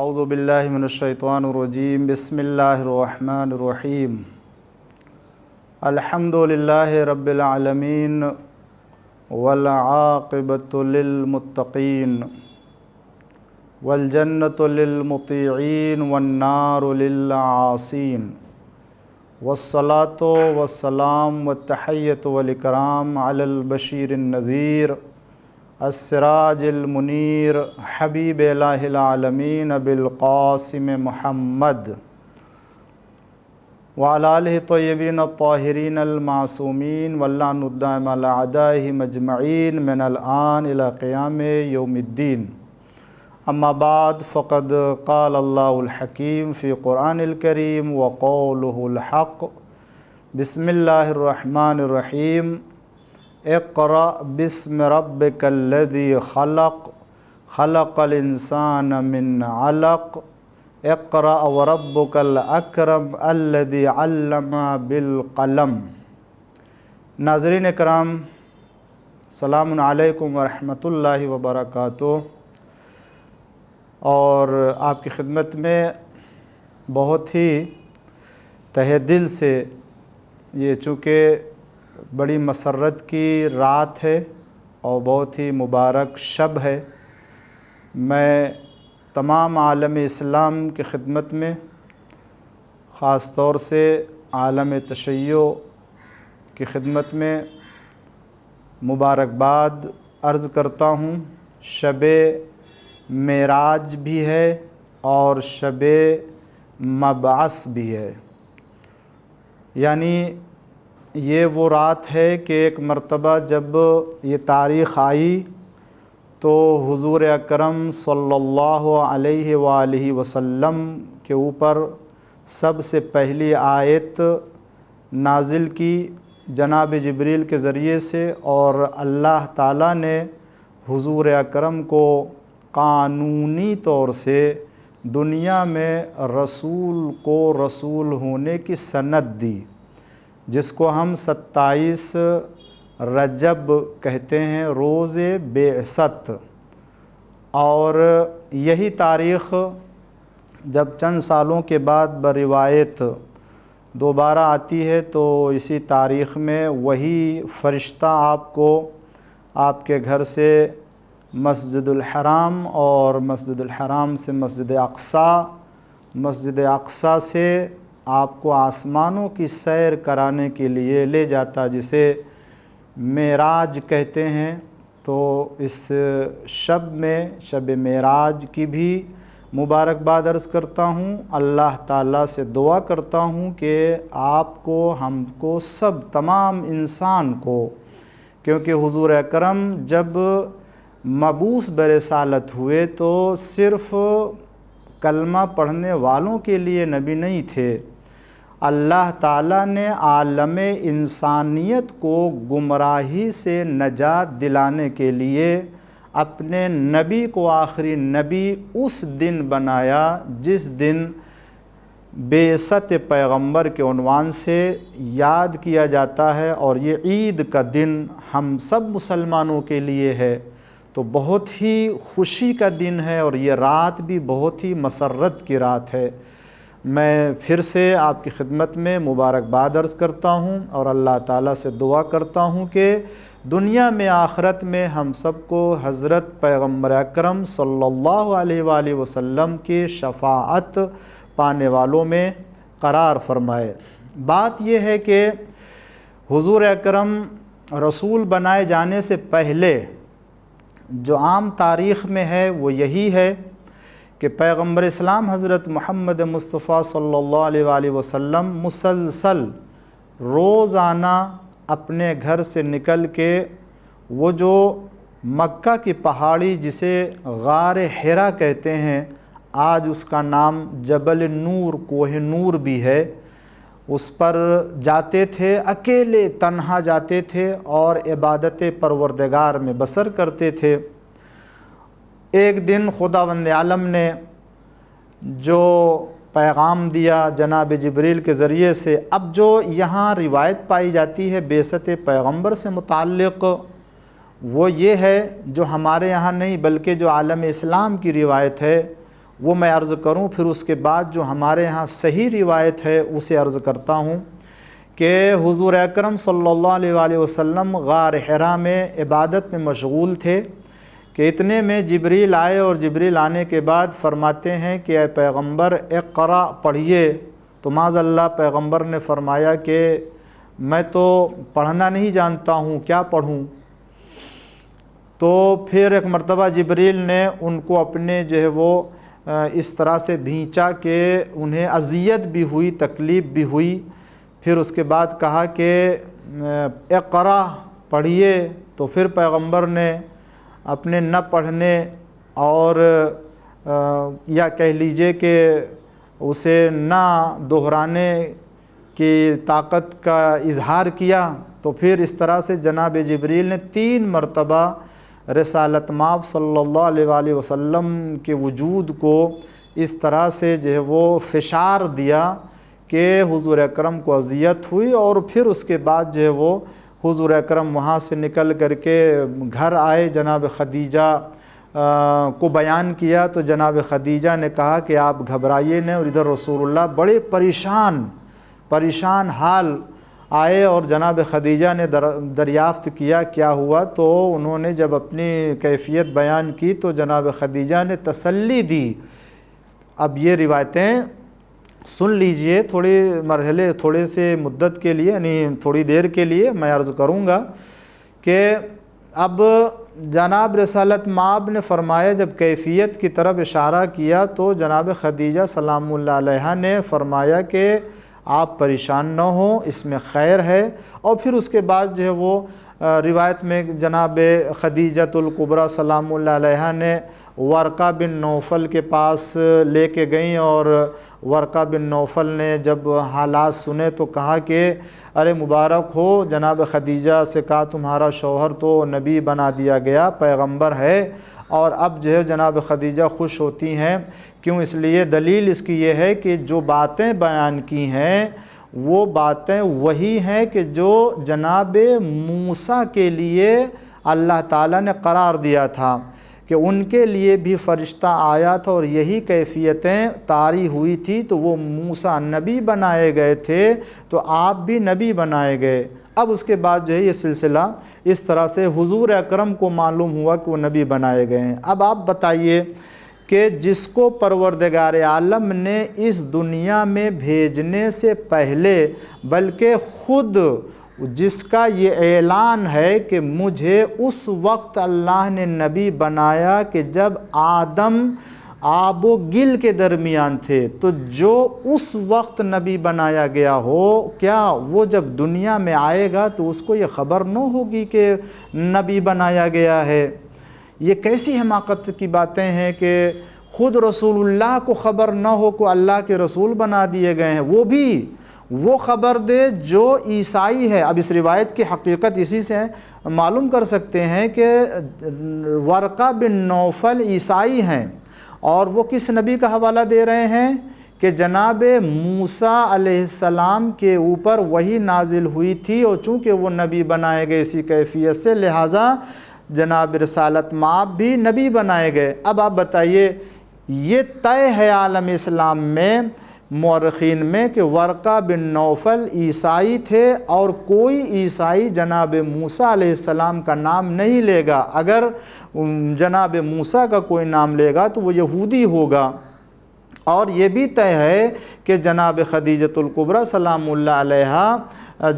اعوذ باللہ من الشیطان الرجیم بسم اللہ الرحمن الرحیم الحمد للہ رب العالمین والعاقبۃ للمتقین والجنۃ للمطیعین والنار للعاصین والصلاة والسلام والتحیۃ والاکرام علی البشیر النذیر السراج المنیر حبیب الہ العالمین ابی القاسم محمد وعلی آلہ طیبین الطاہرین المعصومین واللعن الدائم علی اعدائہم اجمعین من الآن الی قیام یوم الدین. اما بعد فقد قال اللہ الحکیم فی قرآن الکریم وقولہ الحق. بسم اللہ الرحمن الرحیم. اقرأ بسم ربک الذی خلق خلق الانسان من علق اقرأ وربک الاکرم الذی علم بالقلم. ناظرین کرام، السلام علیکم ورحمۃ اللہ وبرکاتہ. اور آپ کی خدمت میں بہت ہی تہ دل سے، یہ چونکہ بڑی مسرت کی رات ہے اور بہت ہی مبارک شب ہے، میں تمام عالم اسلام کی خدمت میں، خاص طور سے عالم تشیع کی خدمت میں مبارکباد عرض کرتا ہوں. شب معراج بھی ہے اور شب مبعث بھی ہے. یعنی یہ وہ رات ہے کہ ایک مرتبہ جب یہ تاریخ آئی تو حضور اکرم صلی اللہ علیہ وآلہ وسلم کے اوپر سب سے پہلی آیت نازل کی جناب جبریل کے ذریعے سے، اور اللہ تعالیٰ نے حضور اکرم کو قانونی طور سے دنیا میں رسول کو رسول ہونے کی سند دی، جس کو ہم 27 رجب کہتے ہیں، روز بعثت. اور یہی تاریخ جب چند سالوں کے بعد بروایت دوبارہ آتی ہے تو اسی تاریخ میں وہی فرشتہ آپ کو آپ کے گھر سے مسجد الحرام اور مسجد الحرام سے مسجد اقصیٰ، مسجد اقصیٰ سے آپ کو آسمانوں کی سیر کرانے کے لیے لے جاتا، جسے معراج کہتے ہیں. تو اس شب میں، شب معراج کی بھی مبارکباد عرض کرتا ہوں. اللہ تعالیٰ سے دعا کرتا ہوں کہ آپ کو، ہم کو، سب تمام انسان کو، کیونکہ حضور اکرم جب مبعوث برسالت ہوئے تو صرف کلمہ پڑھنے والوں کے لیے نبی نہیں تھے. اللہ تعالیٰ نے عالم انسانیت کو گمراہی سے نجات دلانے کے لیے اپنے نبی کو آخری نبی اس دن بنایا جس دن بعثت پیغمبر کے عنوان سے یاد کیا جاتا ہے، اور یہ عید کا دن ہم سب مسلمانوں کے لیے ہے. تو بہت ہی خوشی کا دن ہے اور یہ رات بھی بہت ہی مسرت کی رات ہے. میں پھر سے آپ کی خدمت میں مبارکباد عرض کرتا ہوں اور اللہ تعالیٰ سے دعا کرتا ہوں کہ دنیا میں آخرت میں ہم سب کو حضرت پیغمبر اکرم صلی اللہ علیہ وآلہ وسلم کی شفاعت پانے والوں میں قرار فرمائے. بات یہ ہے کہ حضور اکرم رسول بنائے جانے سے پہلے جو عام تاریخ میں ہے وہ یہی ہے کہ پیغمبر اسلام حضرت محمد مصطفیٰ صلی اللہ علیہ وآلہ وسلم مسلسل روزانہ اپنے گھر سے نکل کے وہ جو مکہ کی پہاڑی جسے غار حرا کہتے ہیں، آج اس کا نام جبل نور، کوہ نور بھی ہے، اس پر جاتے تھے، اکیلے تنہا جاتے تھے اور عبادت پروردگار میں بسر کرتے تھے. ایک دن خداوند عالم نے جو پیغام دیا جناب جبریل کے ذریعے سے، اب جو یہاں روایت پائی جاتی ہے بعثت پیغمبر سے متعلق، وہ یہ ہے جو ہمارے یہاں نہیں بلکہ جو عالم اسلام کی روایت ہے وہ میں عرض کروں، پھر اس کے بعد جو ہمارے ہاں صحیح روایت ہے اسے عرض کرتا ہوں کہ حضور اکرم صلی اللہ علیہ وآلہ وسلم غار حرا میں عبادت میں مشغول تھے کہ اتنے میں جبریل آئے، اور جبریل آنے کے بعد فرماتے ہیں کہ اے پیغمبر اقرا پڑھیے، تو معاذ اللہ پیغمبر نے فرمایا کہ میں تو پڑھنا نہیں جانتا ہوں، کیا پڑھوں؟ تو پھر ایک مرتبہ جبریل نے ان کو اپنے جو ہے وہ اس طرح سے بھینچا کہ انہیں اذیت بھی ہوئی، تکلیف بھی ہوئی۔ پھر اس کے بعد کہا کہ اقرا پڑھیے، تو پھر پیغمبر نے اپنے نہ پڑھنے اور یا کہہ لیجئے کہ اسے نہ دہرانے کی طاقت کا اظہار کیا، تو پھر اس طرح سے جناب جبریل نے 3 مرتبہ رسالت مآب صلی اللہ علیہ وآلہ وسلم کے وجود کو اس طرح سے جو ہے وہ فشار دیا کہ حضور اکرم کو اذیت ہوئی، اور پھر اس کے بعد جو ہے وہ حضور اکرم وہاں سے نکل کر کے گھر آئے، جناب خدیجہ کو بیان کیا، تو جناب خدیجہ نے کہا کہ آپ گھبرائیے نہیں، اور ادھر رسول اللہ بڑے پریشان حال آئے، اور جناب خدیجہ نے دریافت کیا کیا ہوا، تو انہوں نے جب اپنی کیفیت بیان کی تو جناب خدیجہ نے تسلی دی۔ اب یہ روایتیں سن لیجئے، تھوڑے سے مدت کے لیے، یعنی تھوڑی دیر کے لیے میں عرض کروں گا کہ اب جناب رسالت مآب نے فرمایا، جب کیفیت کی طرف اشارہ کیا تو جناب خدیجہ سلام اللہ علیہا نے فرمایا کہ آپ پریشان نہ ہوں، اس میں خیر ہے۔ اور پھر اس کے بعد جو ہے وہ روایت میں جناب خدیجۃ الکبریٰ سلام اللہ علیہا نے ورقہ بن نوفل کے پاس لے کے گئیں، اور ورقہ بن نوفل نے جب حالات سنے تو کہا کہ ارے مبارک ہو، جناب خدیجہ سے کہا تمہارا شوہر تو نبی بنا دیا گیا، پیغمبر ہے، اور اب جو ہے جناب خدیجہ خوش ہوتی ہیں۔ کیوں؟ اس لیے دلیل اس کی یہ ہے کہ جو باتیں بیان کی ہیں وہ باتیں وہی ہیں کہ جو جناب موسیٰ کے لیے اللہ تعالیٰ نے قرار دیا تھا کہ ان کے لیے بھی فرشتہ آیا تھا، اور یہی کیفیتیں طاری ہوئی تھی، تو وہ موسیٰ نبی بنائے گئے تھے، تو آپ بھی نبی بنائے گئے۔ اب اس کے بعد جو ہے یہ سلسلہ اس طرح سے حضور اکرم کو معلوم ہوا کہ وہ نبی بنائے گئے ہیں۔ اب آپ بتائیے کہ جس کو پروردگار عالم نے اس دنیا میں بھیجنے سے پہلے، بلکہ خود جس کا یہ اعلان ہے کہ مجھے اس وقت اللہ نے نبی بنایا کہ جب آدم آب و گل کے درمیان تھے، تو جو اس وقت نبی بنایا گیا ہو، کیا وہ جب دنیا میں آئے گا تو اس کو یہ خبر نہ ہوگی کہ نبی بنایا گیا ہے؟ یہ کیسی حماقت کی باتیں ہیں کہ خود رسول اللہ کو خبر نہ ہو کہ اللہ کے رسول بنا دیے گئے ہیں، وہ بھی وہ خبر دے جو عیسائی ہے۔ اب اس روایت کی حقیقت اسی سے معلوم کر سکتے ہیں کہ ورقہ بن نوفل عیسائی ہیں، اور وہ کس نبی کا حوالہ دے رہے ہیں کہ جناب موسیٰ علیہ السلام کے اوپر وحی نازل ہوئی تھی، اور چونکہ وہ نبی بنائے گئے اسی کیفیت سے، لہٰذا جناب رسالت مآب بھی نبی بنائے گئے۔ اب آپ بتائیے، یہ طے ہے عالم اسلام میں، مورخین میں، کہ ورقہ بن نوفل عیسائی تھے، اور کوئی عیسائی جناب موسیٰ علیہ السلام کا نام نہیں لے گا۔ اگر جناب موسیٰ کا کوئی نام لے گا تو وہ یہودی ہوگا۔ اور یہ بھی طے ہے کہ جناب خدیجۃ الکبریٰ سلام اللہ علیہا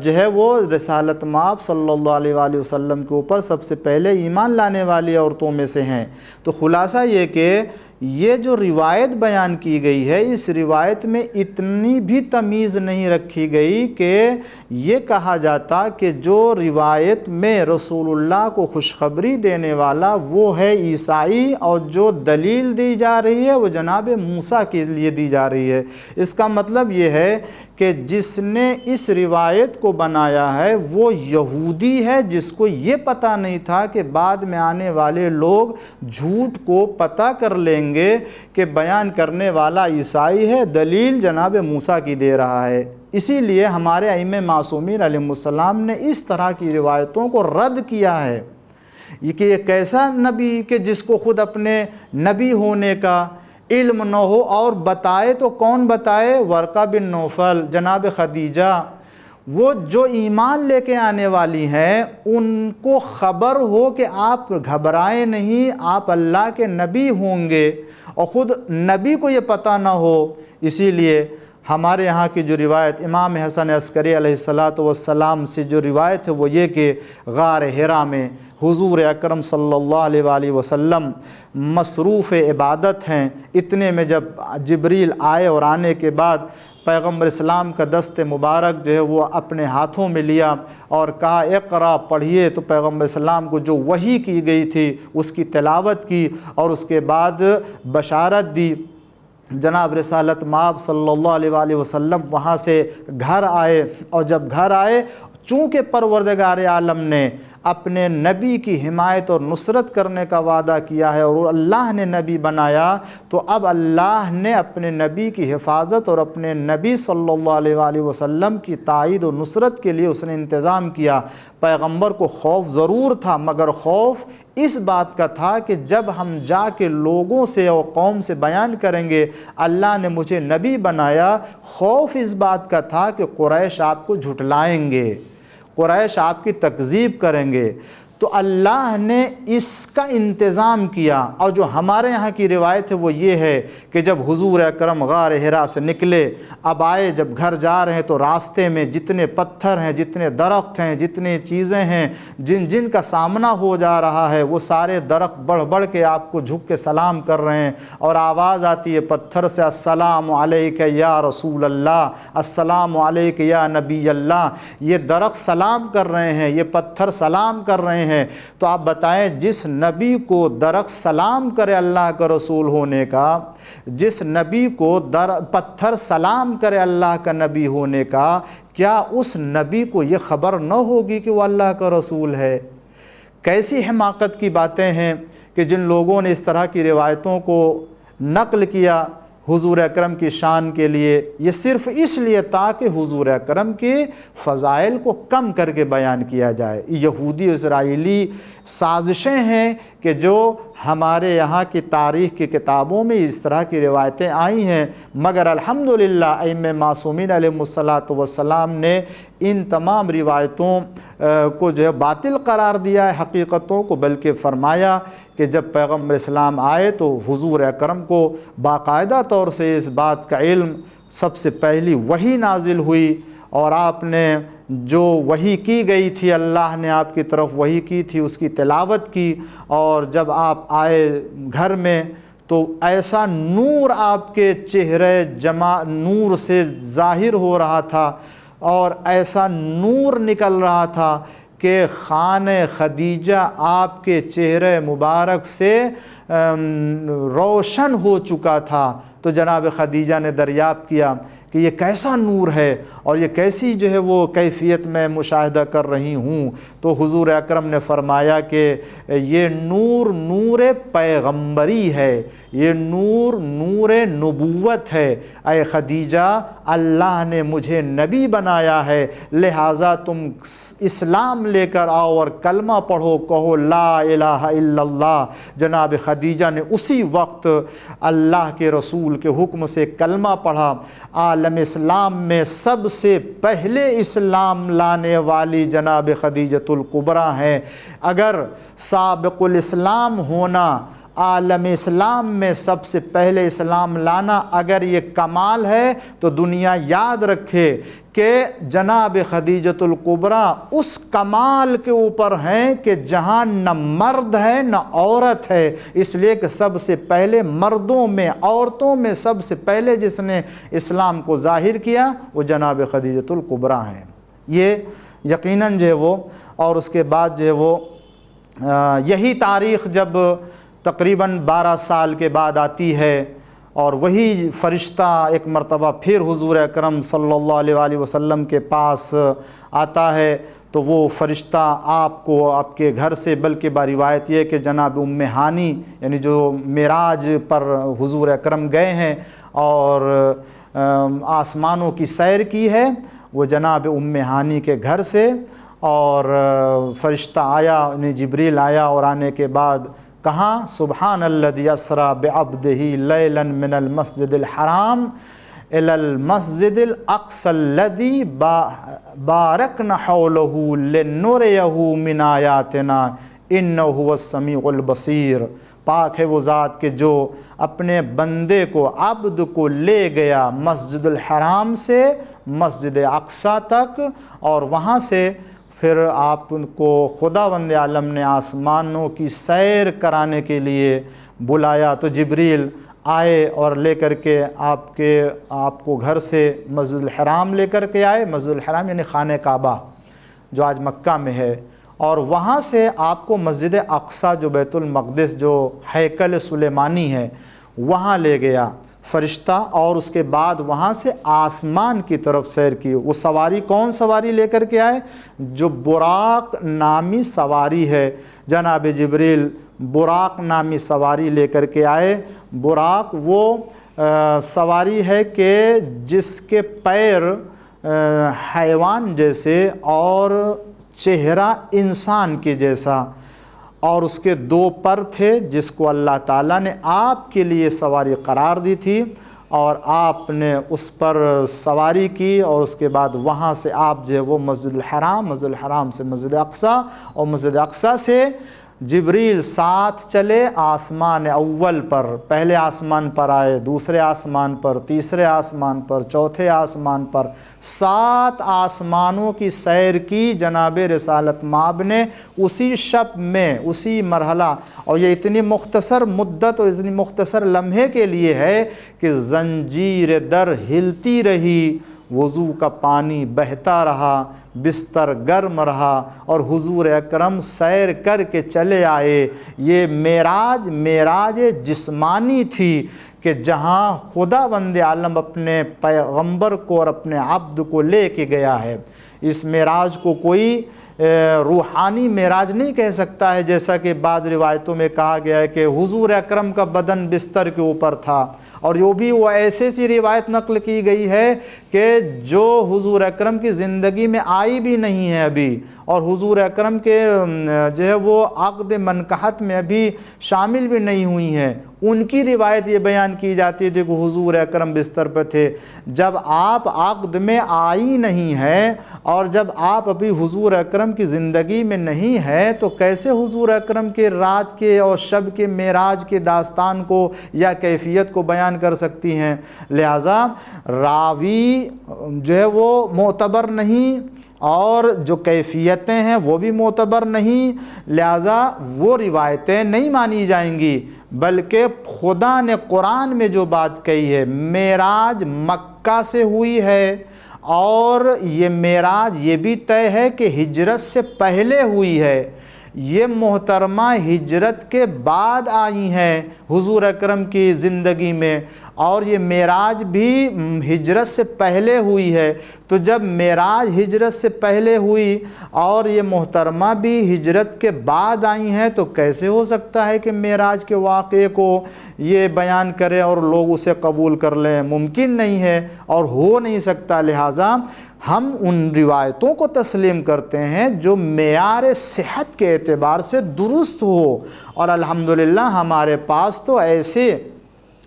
جو ہے وہ رسالت مآب صلی اللہ علیہ وآلہ وسلم کے اوپر سب سے پہلے ایمان لانے والی عورتوں میں سے ہیں۔ تو خلاصہ یہ کہ یہ جو روایت بیان کی گئی ہے، اس روایت میں اتنی بھی تمیز نہیں رکھی گئی کہ یہ کہا جاتا کہ جو روایت میں رسول اللہ کو خوشخبری دینے والا وہ ہے عیسائی، اور جو دلیل دی جا رہی ہے وہ جناب موسیٰ کے لیے دی جا رہی ہے۔ اس کا مطلب یہ ہے کہ جس نے اس روایت کو بنایا ہے وہ یہودی ہے، جس کو یہ پتہ نہیں تھا کہ بعد میں آنے والے لوگ جھوٹ کو پتہ کر لیں گے کہ بیان کرنے والا عیسائی ہے، دلیل جناب موسیٰ کی دے رہا ہے۔ اسی لیے ہمارے ائمہ معصومین علیہ السلام نے اس طرح کی روایتوں کو رد کیا ہے۔ یہ کہ یہ کیسا نبی کہ جس کو خود اپنے نبی ہونے کا علم نہ ہو، اور بتائے تو کون بتائے؟ ورقہ بن نوفل، جناب خدیجہ، وہ جو ایمان لے کے آنے والی ہیں، ان کو خبر ہو کہ آپ گھبرائیں نہیں، آپ اللہ کے نبی ہوں گے، اور خود نبی کو یہ پتہ نہ ہو۔ اسی لیے ہمارے یہاں کی جو روایت امام حسن عسکری علیہ السلام سے جو روایت ہے وہ یہ کہ غار حرا میں حضور اکرم صلی اللہ علیہ وآلہ وسلم مصروف عبادت ہیں، اتنے میں جب جبریل آئے، اور آنے کے بعد پیغمبر اسلام کا دست مبارک جو ہے وہ اپنے ہاتھوں میں لیا اور کہا اقرا، پڑھیے، تو پیغمبر اسلام کو جو وحی کی گئی تھی اس کی تلاوت کی، اور اس کے بعد بشارت دی۔ جناب رسالت مآب صلی اللہ علیہ وآلہ وسلم وہاں سے گھر آئے، اور جب گھر آئے، چونکہ پروردگار عالم نے اپنے نبی کی حمایت اور نصرت کرنے کا وعدہ کیا ہے اور اللہ نے نبی بنایا، تو اب اللہ نے اپنے نبی کی حفاظت اور اپنے نبی صلی اللہ علیہ وآلہ وسلم کی تائید و نصرت کے لیے اس نے انتظام کیا۔ پیغمبر کو خوف ضرور تھا، مگر خوف اس بات کا تھا کہ جب ہم جا کے لوگوں سے اور قوم سے بیان کریں گے اللہ نے مجھے نبی بنایا، خوف اس بات کا تھا کہ قریش آپ کو جھٹلائیں گے، قریش آپ کی تکذیب کریں گے۔ تو اللہ نے اس کا انتظام کیا۔ اور جو ہمارے یہاں کی روایت ہے وہ یہ ہے کہ جب حضور اکرم غار حرا سے نکلے، اب آئے، جب گھر جا رہے ہیں تو راستے میں جتنے پتھر ہیں، جتنے درخت ہیں، جتنی چیزیں ہیں جن کا سامنا ہو جا رہا ہے، وہ سارے درخت بڑھ بڑھ کے آپ کو جھک کے سلام کر رہے ہیں، اور آواز آتی ہے پتھر سے، السلام علیک یا رسول اللہ، السلام علیک یا نبی اللہ۔ یہ درخت سلام کر رہے ہیں، یہ پتھر سلام کر رہے ہیں۔ تو آپ بتائیں، جس نبی کو درخت سلام کرے اللہ کا رسول ہونے کا، جس نبی کو پتھر سلام کرے اللہ کا نبی ہونے کا، کیا اس نبی کو یہ خبر نہ ہوگی کہ وہ اللہ کا رسول ہے؟ کیسی حماقت کی باتیں ہیں کہ جن لوگوں نے اس طرح کی روایتوں کو نقل کیا حضور اکرم کی شان کے لیے، یہ صرف اس لیے تاکہ حضور اکرم کے فضائل کو کم کر کے بیان کیا جائے۔ یہودی اسرائیلی سازشیں ہیں کہ جو ہمارے یہاں کی تاریخ کی کتابوں میں اس طرح کی روایتیں آئی ہیں، مگر الحمدللہ ائمہ معصومین علیہم الصلاۃ والسلام نے ان تمام روایتوں کو جو ہے باطل قرار دیا ہے، حقیقتوں کو، بلکہ فرمایا کہ جب پیغمبر اسلام آئے تو حضور اکرم کو باقاعدہ طور سے اس بات کا علم، سب سے پہلی وحی نازل ہوئی، اور آپ نے جو وحی کی گئی تھی، اللہ نے آپ کی طرف وحی کی تھی، اس کی تلاوت کی، اور جب آپ آئے گھر میں تو ایسا نور آپ کے چہرے نور سے ظاہر ہو رہا تھا، اور ایسا نور نکل رہا تھا کہ خانہ خدیجہ آپ کے چہرے مبارک سے روشن ہو چکا تھا۔ تو جناب خدیجہ نے دریافت کیا کہ یہ کیسا نور ہے اور یہ کیسی جو ہے وہ کیفیت میں مشاہدہ کر رہی ہوں؟ تو حضور اکرم نے فرمایا کہ یہ نور نور پیغمبری ہے، یہ نور نور نبوت ہے۔ اے خدیجہ، اللہ نے مجھے نبی بنایا ہے، لہٰذا تم اسلام لے کر آؤ اور کلمہ پڑھو، کہو لا الہ الا اللہ۔ جناب خدیجہ نے اسی وقت اللہ کے رسول کے حکم سے کلمہ پڑھا۔ عالم اسلام میں سب سے پہلے اسلام لانے والی جناب خدیجۃ الکبریٰ ہیں۔ اگر سابق الاسلام ہونا، عالم اسلام میں سب سے پہلے اسلام لانا اگر یہ کمال ہے، تو دنیا یاد رکھے کہ جناب خدیجۃ الکبریٰ اس کمال کے اوپر ہیں کہ جہاں نہ مرد ہے نہ عورت ہے، اس لیے کہ سب سے پہلے مردوں میں، عورتوں میں سب سے پہلے جس نے اسلام کو ظاہر کیا وہ جناب خدیجۃ الکبریٰ ہیں۔ یہ یقیناً جو ہے وہ، اور اس کے بعد جو ہے وہ یہی تاریخ جب تقریباً 12 سال کے بعد آتی ہے، اور وہی فرشتہ ایک مرتبہ پھر حضور اکرم صلی اللہ علیہ وآلہ وسلم کے پاس آتا ہے، تو وہ فرشتہ آپ کو آپ کے گھر سے، بلکہ روایت یہ کہ جناب ام ہانی، یعنی جو معراج پر حضور اکرم گئے ہیں اور آسمانوں کی سیر کی ہے، وہ جناب ام ہانی کے گھر سے، اور فرشتہ آیا، انہیں جبریل آیا، اور آنے کے بعد کہاں؟ سبحان الذی اسری بعبدہ لیلا من المسجد الحرام الی المسجد الاقصی الذی بارکنا حولہ لنریہ من آیاتنا انہ هو السمیع البصیر۔ پاک ہے وہ ذات کہ جو اپنے بندے کو، عبد کو لے گیا مسجد الحرام سے مسجد اقصی تک، اور وہاں سے پھر آپ کو خداوند عالم نے آسمانوں کی سیر کرانے کے لیے بلایا، تو جبریل آئے اور لے کر کے آپ کو گھر سے مسجد الحرام لے کر کے آئے۔ مسجد الحرام یعنی خانہ کعبہ جو آج مکہ میں ہے، اور وہاں سے آپ کو مسجد اقصی جو بیت المقدس جو ہیکل سلیمانی ہے وہاں لے گیا فرشتہ، اور اس کے بعد وہاں سے آسمان کی طرف سیر کی۔ وہ سواری کون سواری لے کر کے آئے؟ جو براق نامی سواری ہے، جناب جبریل براق نامی سواری لے کر کے آئے۔ براق وہ سواری ہے کہ جس کے پیر حیوان جیسے اور چہرہ انسان کے جیسا، اور اس کے 2 پر تھے جس کو اللہ تعالیٰ نے آپ کے لیے سواری قرار دی تھی، اور آپ نے اس پر سواری کی، اور اس کے بعد وہاں سے آپ جو ہے وہ مسجد الحرام سے مسجد اقصی، اور مسجد اقصی سے جبریل ساتھ چلے آسمان اول پر۔ پہلے آسمان پر آئے، دوسرے آسمان پر، تیسرے آسمان پر، چوتھے آسمان پر، 7 آسمانوں کی سیر کی جناب رسالت مآب نے اسی شب میں، اسی مرحلہ۔ اور یہ اتنی مختصر مدت اور اتنی مختصر لمحے کے لیے ہے کہ زنجیر در ہلتی رہی، وضو کا پانی بہتا رہا، بستر گرم رہا، اور حضور اکرم سیر کر کے چلے آئے۔ یہ معراج جسمانی تھی کہ جہاں خداوند عالم اپنے پیغمبر کو اور اپنے عبد کو لے کے گیا ہے۔ اس معراج کو کوئی روحانی معراج نہیں کہہ سکتا ہے، جیسا کہ بعض روایتوں میں کہا گیا ہے کہ حضور اکرم کا بدن بستر کے اوپر تھا، اور یہ بھی وہ ایسے سی روایت نقل کی گئی ہے کہ جو حضور اکرم کی زندگی میں آئی بھی نہیں ہے ابھی، اور حضور اکرم کے جو ہے وہ عقد منکحت میں ابھی شامل بھی نہیں ہوئی ہیں۔ ان کی روایت یہ بیان کی جاتی ہے کہ حضور اکرم بستر پر تھے۔ جب آپ عقد میں آئی نہیں ہیں، اور جب آپ ابھی حضور اکرم کی زندگی میں نہیں ہے، تو کیسے حضور اکرم کے رات کے اور شب کے معراج کے داستان کو یا کیفیت کو بیان کر سکتی ہیں؟ لہٰذا راوی جو ہے وہ معتبر نہیں، اور جو کیفیتیں ہیں وہ بھی معتبر نہیں، لہٰذا وہ روایتیں نہیں مانی جائیں گی، بلکہ خدا نے قرآن میں جو بات کہی ہے، معراج مکہ سے ہوئی ہے، اور یہ معراج یہ بھی طے ہے کہ ہجرت سے پہلے ہوئی ہے۔ یہ محترمہ ہجرت کے بعد آئی ہیں حضور اکرم کی زندگی میں، اور یہ معراج بھی ہجرت سے پہلے ہوئی ہے۔ تو جب معراج ہجرت سے پہلے ہوئی اور یہ محترمہ بھی ہجرت کے بعد آئی ہیں، تو کیسے ہو سکتا ہے کہ معراج کے واقعے کو یہ بیان کریں اور لوگ اسے قبول کر لیں؟ ممکن نہیں ہے اور ہو نہیں سکتا۔ لہٰذا ہم ان روایتوں کو تسلیم کرتے ہیں جو معیار صحت کے اعتبار سے درست ہو، اور الحمدللہ ہمارے پاس تو ایسے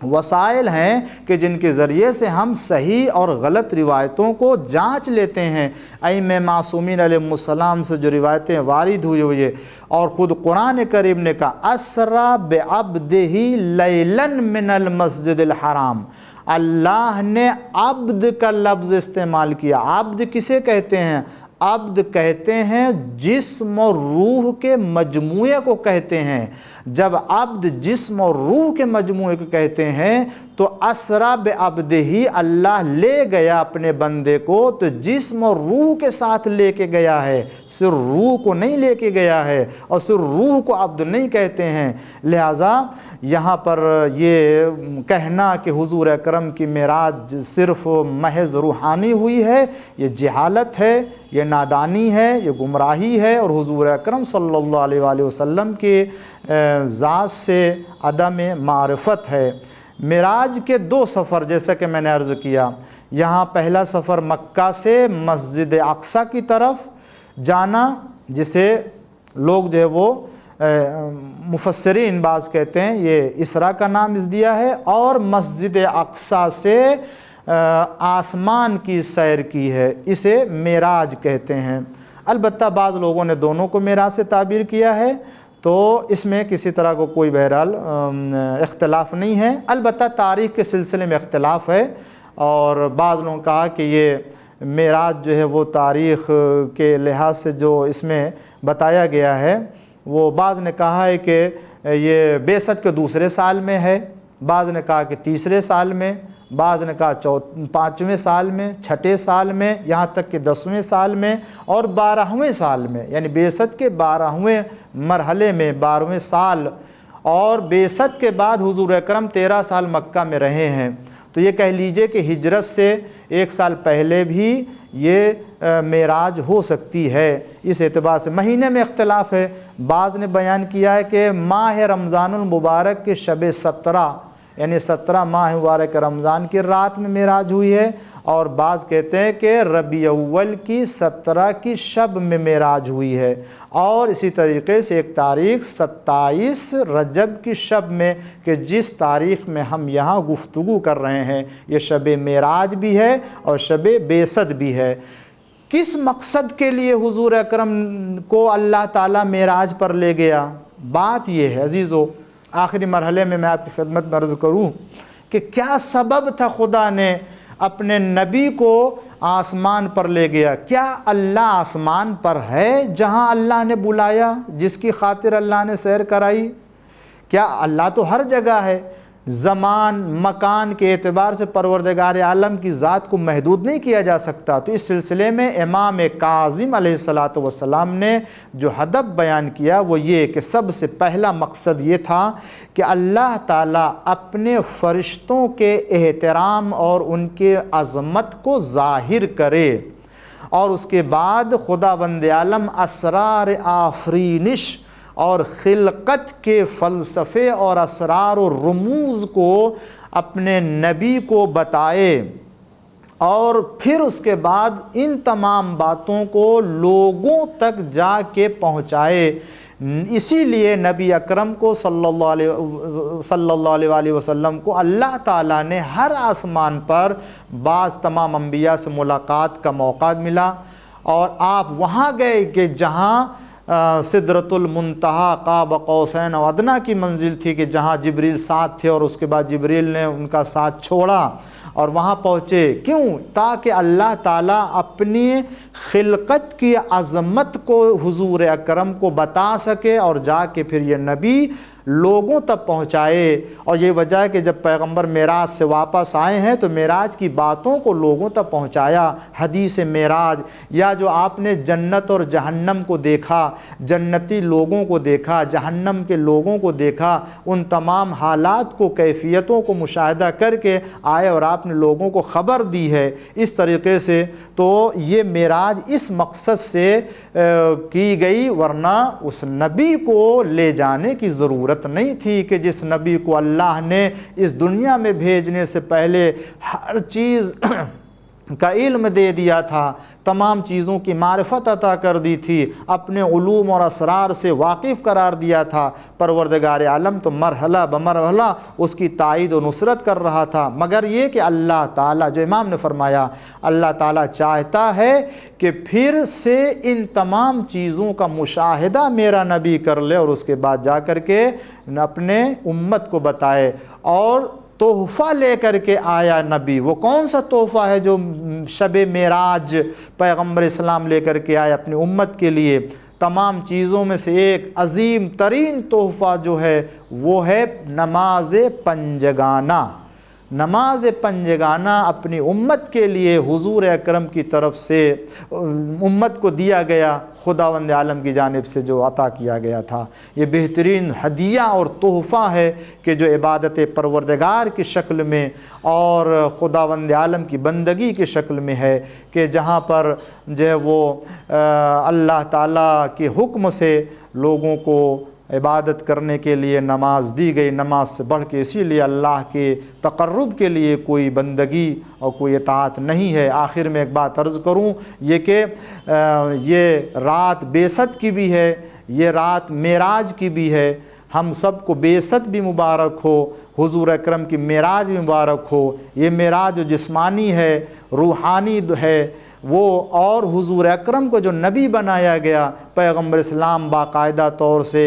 وسائل ہیں کہ جن کے ذریعے سے ہم صحیح اور غلط روایتوں کو جانچ لیتے ہیں۔ ائمہ معصومین علیہ السلام سے جو روایتیں وارد ہوئی ہے، اور خود قرآن کریم نے کہا اسریٰ بعبدہ لیلا من المسجد الحرام، اللہ نے عبد کا لفظ استعمال کیا۔ عبد کسے کہتے ہیں؟ عبد کہتے ہیں جسم اور روح کے مجموعے کو کہتے ہیں۔ جب عبد جسم اور روح کے مجموعے کو کہتے ہیں تو اسریٰ بعبدہ، اللہ لے گیا اپنے بندے کو، تو جسم اور روح کے ساتھ لے کے گیا ہے، صرف روح کو نہیں لے کے گیا ہے، اور صرف روح کو عبد نہیں کہتے ہیں۔ لہٰذا یہاں پر یہ کہنا کہ حضور اکرم کی معراج صرف محض روحانی ہوئی ہے، یہ جہالت ہے، یہ نادانی ہے، یہ گمراہی ہے، اور حضور اکرم صلی اللہ علیہ وآلہ وسلم کے ذات سے عدم معرفت ہے۔ معراج کے 2 سفر جیسا کہ میں نے عرض کیا، یہاں پہلا سفر مکہ سے مسجد اقصی کی طرف جانا، جسے لوگ جو ہے وہ مفسرین بعض کہتے ہیں یہ اسراء کا نام اس دیا ہے، اور مسجد اقصیٰ سے آسمان کی سیر کی ہے، اسے معراج کہتے ہیں۔ البتہ بعض لوگوں نے دونوں کو معراج سے تعبیر کیا ہے، تو اس میں کسی طرح کو کوئی بہرحال اختلاف نہیں ہے۔ البتہ تاریخ کے سلسلے میں اختلاف ہے، اور بعض لوگوں نے کہا کہ یہ معراج جو ہے وہ تاریخ کے لحاظ سے جو اس میں بتایا گیا ہے، وہ بعض نے کہا ہے کہ یہ بعثت کے دوسرے سال میں ہے، بعض نے کہا کہ تیسرے سال میں، بعض نے کہا 5ویں سال میں، 6 سال میں، یہاں تک کہ 10ویں سال میں اور 12ویں سال میں، یعنی بعثت کے 12ویں مرحلے میں 12ویں سال، اور بعثت کے بعد حضور اکرم 13 سال مکہ میں رہے ہیں۔ تو یہ کہہ لیجئے کہ ہجرت سے 1 سال پہلے بھی یہ معراج ہو سکتی ہے۔ اس اعتبار سے مہینے میں اختلاف ہے، بعض نے بیان کیا ہے کہ ماہ رمضان المبارک کے شب 17 یعنی 17 ماہ مبارک رمضان کی رات میں معراج ہوئی ہے، اور بعض کہتے ہیں کہ ربیع اول کی 17 کی شب میں معراج ہوئی ہے، اور اسی طریقے سے ایک تاریخ 27 رجب کی شب میں، کہ جس تاریخ میں ہم یہاں گفتگو کر رہے ہیں، یہ شب معراج بھی ہے اور شب بعثت بھی ہے۔ کس مقصد کے لیے حضور اکرم کو اللہ تعالیٰ معراج پر لے گیا؟ بات یہ ہے عزیزو، آخری مرحلے میں آپ کی خدمت میں عرض کروں کہ کیا سبب تھا خدا نے اپنے نبی کو آسمان پر لے گیا؟ کیا اللہ آسمان پر ہے جہاں اللہ نے بلایا، جس کی خاطر اللہ نے سیر کرائی؟ کیا اللہ تو ہر جگہ ہے؟ زمان مکان کے اعتبار سے پروردگار عالم کی ذات کو محدود نہیں کیا جا سکتا۔ تو اس سلسلے میں امام کاظم علیہ السلام نے جو ہدف بیان کیا وہ یہ کہ سب سے پہلا مقصد یہ تھا کہ اللہ تعالیٰ اپنے فرشتوں کے احترام اور ان کے عظمت کو ظاہر کرے، اور اس کے بعد خداوند عالم اسرار آفرینش اور خلقت کے فلسفے اور اسرار و رموز کو اپنے نبی کو بتائے، اور پھر اس کے بعد ان تمام باتوں کو لوگوں تک جا کے پہنچائے۔ اسی لیے نبی اکرم کو صلی اللہ علیہ وسلم کو اللہ تعالیٰ نے ہر آسمان پر بعض تمام انبیاء سے ملاقات کا موقع ملا، اور آپ وہاں گئے کہ جہاں سدرۃ المنتہا قاب قوسین و ادنیٰ کی منزل تھی، کہ جہاں جبریل ساتھ تھے، اور اس کے بعد جبریل نے ان کا ساتھ چھوڑا اور وہاں پہنچے۔ کیوں؟ تاکہ اللہ تعالیٰ اپنی خلقت کی عظمت کو حضور اکرم کو بتا سکے، اور جا کے پھر یہ نبی لوگوں تک پہنچائے۔ اور یہ وجہ ہے کہ جب پیغمبر معراج سے واپس آئے ہیں تو معراج کی باتوں کو لوگوں تک پہنچایا۔ حدیث معراج، یا جو آپ نے جنت اور جہنم کو دیکھا، جنتی لوگوں کو دیکھا، جہنم کے لوگوں کو دیکھا، ان تمام حالات کو، کیفیتوں کو مشاہدہ کر کے آئے اور آپ نے لوگوں کو خبر دی ہے۔ اس طریقے سے تو یہ معراج اس مقصد سے کی گئی، ورنہ اس نبی کو لے جانے کی ضرورت نہیں تھی، کہ جس نبی کو اللہ نے اس دنیا میں بھیجنے سے پہلے ہر چیز کا علم دے دیا تھا، تمام چیزوں کی معرفت عطا کر دی تھی، اپنے علوم اور اسرار سے واقف قرار دیا تھا۔ پروردگار عالم تو مرحلہ بمرحلہ اس کی تائید و نصرت کر رہا تھا، مگر یہ کہ اللہ تعالیٰ، جو امام نے فرمایا، اللہ تعالیٰ چاہتا ہے کہ پھر سے ان تمام چیزوں کا مشاہدہ میرا نبی کر لے، اور اس کے بعد جا کر کے اپنے امت کو بتائے۔ اور تحفہ لے کر کے آیا نبی، وہ کون سا تحفہ ہے جو شب معراج پیغمبر اسلام لے کر کے آیا اپنی امت کے لیے؟ تمام چیزوں میں سے ایک عظیم ترین تحفہ جو ہے وہ ہے نماز پنجگانہ۔ نماز پنجگانہ اپنی امت کے لیے حضور اکرم کی طرف سے امت کو دیا گیا، خداوند عالم کی جانب سے جو عطا کیا گیا تھا۔ یہ بہترین ہدیہ اور تحفہ ہے کہ جو عبادت پروردگار کی شکل میں اور خداوند عالم کی بندگی کی شکل میں ہے، کہ جہاں پر جو ہے وہ اللہ تعالیٰ کے حکم سے لوگوں کو عبادت کرنے کے لیے نماز دی گئی، نماز سے بڑھ کے، اسی لیے اللہ کے تقرب کے لیے کوئی بندگی اور کوئی اطاعت نہیں ہے۔ آخر میں ایک بات عرض کروں، یہ کہ یہ رات بعثت کی بھی ہے، یہ رات معراج کی بھی ہے۔ ہم سب کو بعثت بھی مبارک ہو، حضور اکرم کی معراج بھی مبارک ہو۔ یہ معراج جو جسمانی ہے، روحانی ہے وہ، اور حضور اکرم کو جو نبی بنایا گیا، پیغمبر اسلام باقاعدہ طور سے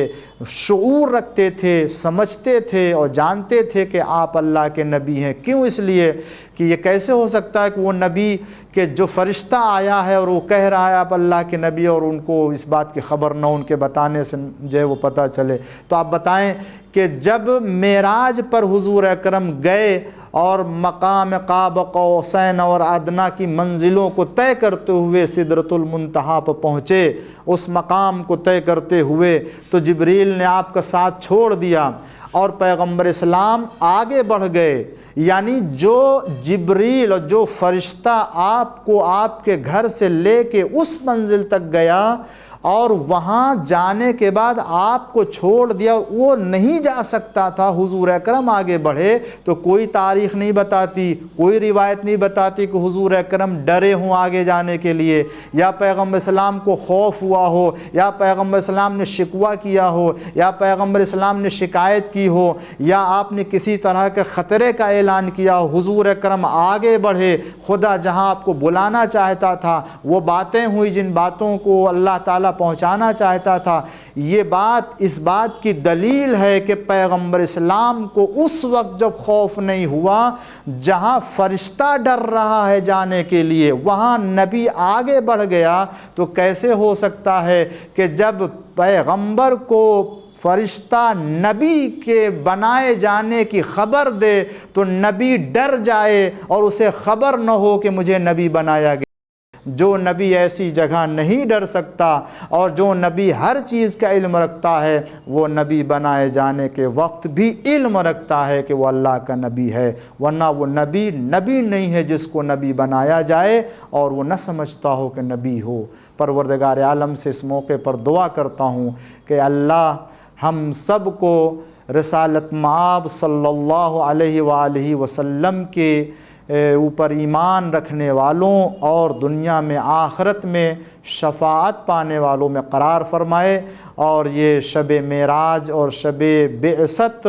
شعور رکھتے تھے، سمجھتے تھے اور جانتے تھے کہ آپ اللہ کے نبی ہیں۔ کیوں؟ اس لیے کہ یہ کیسے ہو سکتا ہے کہ وہ نبی کہ جو فرشتہ آیا ہے اور وہ کہہ رہا ہے آپ اللہ کے نبی، اور ان کو اس بات کی خبر نہ ان کے بتانے سے جو ہے وہ پتہ چلے۔ تو آپ بتائیں کہ جب معراج پر حضور اکرم گئے اور مقام قاب قوسین اور ادنیٰ کی منزلوں کو طے کرتے ہوئے سدرۃ المنتہا پر پہنچے، اس مقام کو طے کرتے ہوئے، تو جبریل نے آپ کا ساتھ چھوڑ دیا اور پیغمبر اسلام آگے بڑھ گئے۔ یعنی جو جبریل اور جو فرشتہ آپ کو آپ کے گھر سے لے کے اس منزل تک گیا اور وہاں جانے کے بعد آپ کو چھوڑ دیا، وہ نہیں جا سکتا تھا، حضور اکرم آگے بڑھے، تو کوئی تاریخ نہیں بتاتی، کوئی روایت نہیں بتاتی کہ حضور اکرم ڈرے ہوں آگے جانے کے لیے، یا پیغمبر اسلام کو خوف ہوا ہو، یا پیغمبر اسلام نے شکوہ کیا ہو، یا پیغمبر اسلام نے شکایت کی ہو، یا آپ نے کسی طرح کے خطرے کا اعلان کیا ہو۔ حضور اکرم آگے بڑھے، خدا جہاں آپ کو بلانا چاہتا تھا وہ باتیں ہوئی جن باتوں کو اللہ تعالیٰ پہنچانا چاہتا تھا۔ یہ بات اس بات کی دلیل ہے کہ پیغمبر اسلام کو اس وقت جب خوف نہیں ہوا، جہاں فرشتہ ڈر رہا ہے جانے کے لیے، وہاں نبی آگے بڑھ گیا، تو کیسے ہو سکتا ہے کہ جب پیغمبر کو فرشتہ نبی کے بنائے جانے کی خبر دے تو نبی ڈر جائے اور اسے خبر نہ ہو کہ مجھے نبی بنایا گیا؟ جو نبی ایسی جگہ نہیں ڈر سکتا اور جو نبی ہر چیز کا علم رکھتا ہے، وہ نبی بنائے جانے کے وقت بھی علم رکھتا ہے کہ وہ اللہ کا نبی ہے، ورنہ وہ نبی نہیں ہے جس کو نبی بنایا جائے اور وہ نہ سمجھتا ہو کہ نبی ہو۔ پروردگار عالم سے اس موقع پر دعا کرتا ہوں کہ اللہ ہم سب کو رسالت مآب صلی اللہ علیہ وآلہ وسلم کے اوپر ایمان رکھنے والوں اور دنیا میں آخرت میں شفاعت پانے والوں میں قرار فرمائے، اور یہ شب معراج اور شب بعثت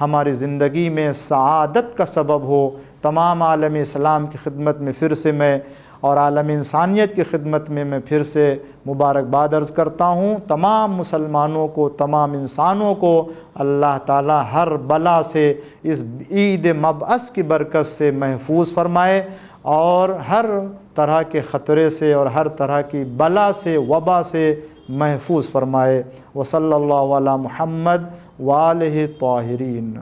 ہماری زندگی میں سعادت کا سبب ہو۔ تمام عالم اسلام کی خدمت میں پھر سے میں اور عالم انسانیت کی خدمت میں پھر سے مبارکباد عرض کرتا ہوں۔ تمام مسلمانوں کو، تمام انسانوں کو اللہ تعالی ہر بلا سے اس عید مبعث کی برکت سے محفوظ فرمائے، اور ہر طرح کے خطرے سے اور ہر طرح کی بلا سے، وبا سے محفوظ فرمائے۔ وصلی اللہ علی محمد وآلہ الطاہرین۔